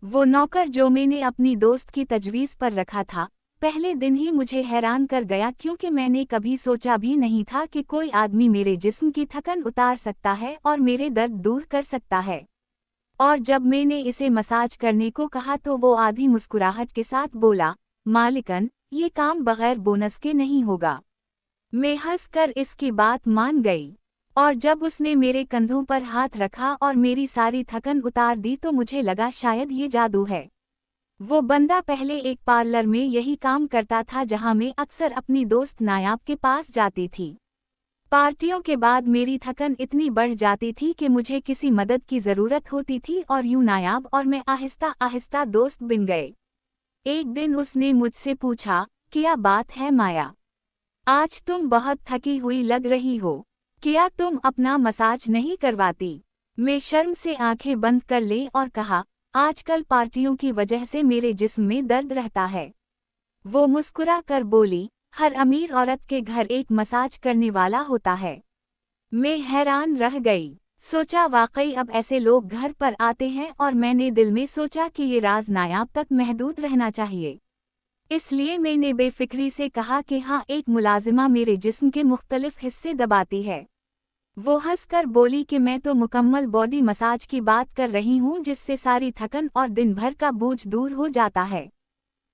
वो नौकर जो मैंने अपनी दोस्त की तजवीज़ पर रखा था, पहले दिन ही मुझे हैरान कर गया क्योंकि मैंने कभी सोचा भी नहीं था कि कोई आदमी मेरे जिस्म की थकन उतार सकता है और मेरे दर्द दूर कर सकता है। और जब मैंने इसे मसाज करने को कहा तो वो आधी मुस्कुराहट के साथ बोला, मालिकन, ये काम बगैर बोनस के नहीं होगा। मैं हंसकर इसकी बात मान गई। और जब उसने मेरे कंधों पर हाथ रखा और मेरी सारी थकन उतार दी तो मुझे लगा शायद ये जादू है। वो बंदा पहले एक पार्लर में यही काम करता था जहां मैं अक्सर अपनी दोस्त नायाब के पास जाती थी। पार्टियों के बाद मेरी थकन इतनी बढ़ जाती थी कि मुझे किसी मदद की ज़रूरत होती थी और यूं नायाब और मैं आहिस्ता आहिस्ता दोस्त बन गए। एक दिन उसने मुझसे पूछा, क्या बात है माया? आज तुम बहुत थकी हुई लग रही हो। क्या तुम अपना मसाज नहीं करवाती? मैं शर्म से आंखें बंद कर ली और कहा, आजकल पार्टियों की वजह से मेरे जिस्म में दर्द रहता है। वो मुस्कुरा कर बोली, हर अमीर औरत के घर एक मसाज करने वाला होता है। मैं हैरान रह गई। सोचा वाकई अब ऐसे लोग घर पर आते हैं और मैंने दिल में सोचा कि ये राज नायाब तक महदूद रहना चाहिए। इसलिए मैंने बेफिक्री से कहा कि हाँ, एक मुलाजिमा मेरे जिस्म के मुख्तलिफ हिस्से दबाती है। वो हंसकर बोली कि मैं तो मुकम्मल बॉडी मसाज की बात कर रही हूँ जिससे सारी थकन और दिन भर का बोझ दूर हो जाता है।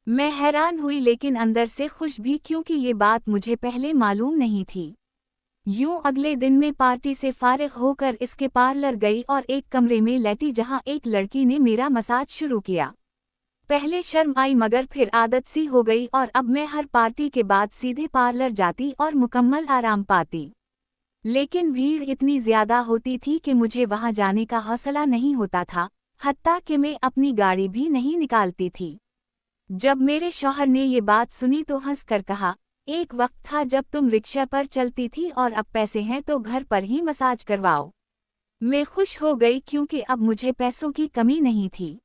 मैं हैरान हुई लेकिन अंदर से खुश भी क्योंकि ये बात मुझे पहले मालूम नहीं थी। यूं अगले दिन में पार्टी से फारिग होकर इसके पार्लर गई और एक कमरे में लेटी जहां एक लड़की ने मेरा मसाज शुरू किया। पहले शर्म आई मगर फिर आदत सी हो गई और अब मैं हर पार्टी के बाद सीधे पार्लर जाती और मुकम्मल आराम पाती। लेकिन भीड़ इतनी ज़्यादा होती थी कि मुझे वहां जाने का हौसला नहीं होता था, हत्ता कि मैं अपनी गाड़ी भी नहीं निकालती थी। जब मेरे शौहर ने ये बात सुनी तो हंसकर कहा, एक वक्त था जब तुम रिक्शा पर चलती थी और अब पैसे हैं तो घर पर ही मसाज करवाओ। मैं खुश हो गई क्योंकि अब मुझे पैसों की कमी नहीं थी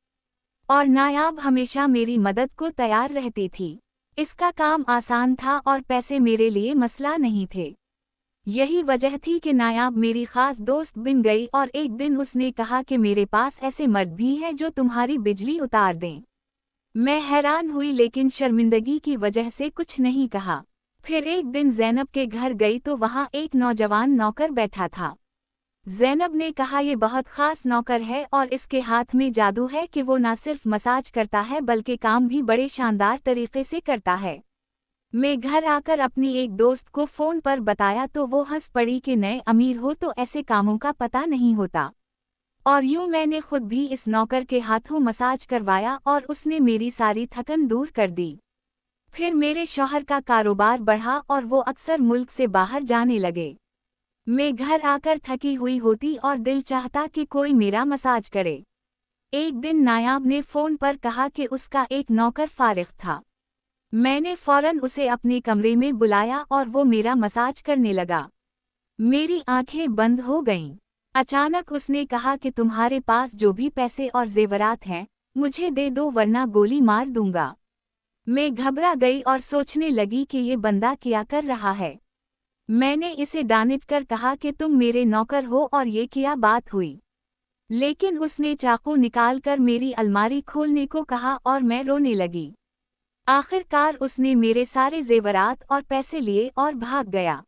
और नायाब हमेशा मेरी मदद को तैयार रहती थी। इसका काम आसान था और पैसे मेरे लिए मसला नहीं थे। यही वजह थी कि नायाब मेरी खास दोस्त बन गई और एक दिन उसने कहा कि मेरे पास ऐसे मर्द भी हैं जो तुम्हारी बिजली उतार दें। मैं हैरान हुई लेकिन शर्मिंदगी की वजह से कुछ नहीं कहा। फिर एक दिन ज़ैनब के घर गई तो वहाँ एक नौजवान नौकर बैठा था। ज़ैनब ने कहा, ये बहुत ख़ास नौकर है और इसके हाथ में जादू है कि वो न सिर्फ मसाज करता है बल्कि काम भी बड़े शानदार तरीके से करता है। मैं घर आकर अपनी एक दोस्त को फ़ोन पर बताया तो वो हंस पड़ी कि नए अमीर हो तो ऐसे कामों का पता नहीं होता। और यूं मैंने खुद भी इस नौकर के हाथों मसाज करवाया और उसने मेरी सारी थकन दूर कर दी। फिर मेरे शौहर का कारोबार बढ़ा और वो अक्सर मुल्क से बाहर जाने लगे। मैं घर आकर थकी हुई होती और दिल चाहता कि कोई मेरा मसाज करे। एक दिन नायाब ने फ़ोन पर कहा कि उसका एक नौकर फारिग था। मैंने फ़ौरन उसे अपने कमरे में बुलाया और वो मेरा मसाज करने लगा। मेरी आंखें बंद हो गईं। अचानक उसने कहा कि तुम्हारे पास जो भी पैसे और जेवरात हैं, मुझे दे दो वरना गोली मार दूंगा। मैं घबरा गई और सोचने लगी कि ये बंदा क्या कर रहा है। मैंने इसे डांट कर कहा कि तुम मेरे नौकर हो और ये क्या बात हुई। लेकिन उसने चाकू निकालकर मेरी अलमारी खोलने को कहा और मैं रोने लगी। आखिरकार उसने मेरे सारे जेवरात और पैसे लिए और भाग गया।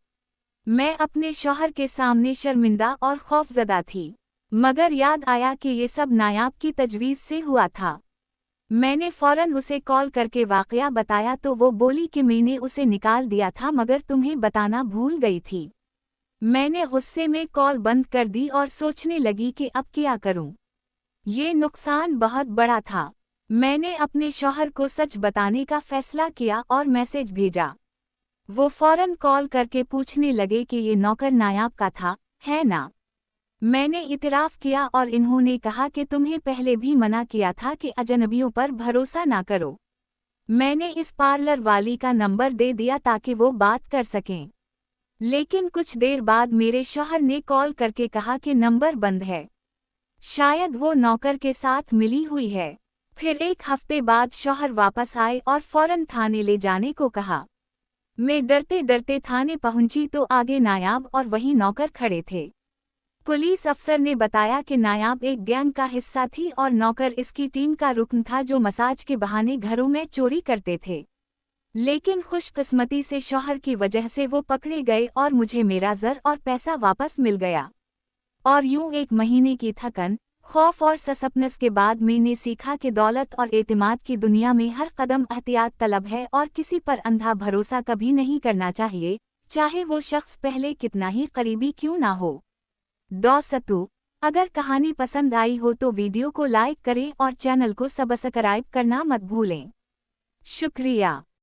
मैं अपने शौहर के सामने शर्मिंदा और खौफजदा थी, मगर याद आया कि ये सब नायाब की तजवीज़ से हुआ था। मैंने फ़ौरन उसे कॉल करके वाक़या बताया तो वो बोली कि मैंने उसे निकाल दिया था मगर तुम्हें बताना भूल गई थी। मैंने गुस्से में कॉल बंद कर दी और सोचने लगी कि अब क्या करूं। ये नुकसान बहुत बड़ा था। मैंने अपने शौहर को सच बताने का फ़ैसला किया और मैसेज भेजा। वो फ़ौरन कॉल करके पूछने लगे कि ये नौकर नायाब का था, है ना? मैंने इतराफ़ किया और इन्होंने कहा कि तुम्हें पहले भी मना किया था कि अजनबियों पर भरोसा ना करो। मैंने इस पार्लर वाली का नंबर दे दिया ताकि वो बात कर सकें। लेकिन कुछ देर बाद मेरे शौहर ने कॉल करके कहा कि नंबर बंद है। शायद वो नौकर के साथ मिली हुई है। फिर एक हफ्ते बाद शौहर वापस आए और फ़ौरन थाने ले जाने को कहा। मैं डरते डरते थाने पहुंची तो आगे नायाब और वही नौकर खड़े थे। पुलिस अफसर ने बताया कि नायाब एक गैंग का हिस्सा थी और नौकर इसकी टीम का रुकन था जो मसाज के बहाने घरों में चोरी करते थे। लेकिन खुशकिस्मती से शौहर की वजह से वो पकड़े गए और मुझे मेरा ज़र और पैसा वापस मिल गया। और यूं 1 महीने की थकन, खौफ और सस्पेंस के बाद मैंने सीखा कि दौलत और एतमाद की दुनिया में हर कदम एहतियात तलब है और किसी पर अंधा भरोसा कभी नहीं करना चाहिए, चाहे वो शख्स पहले कितना ही करीबी क्यों ना हो। दोस्तों, अगर कहानी पसंद आई हो तो वीडियो को लाइक करें और चैनल को सब्सक्राइब करना मत भूलें। शुक्रिया।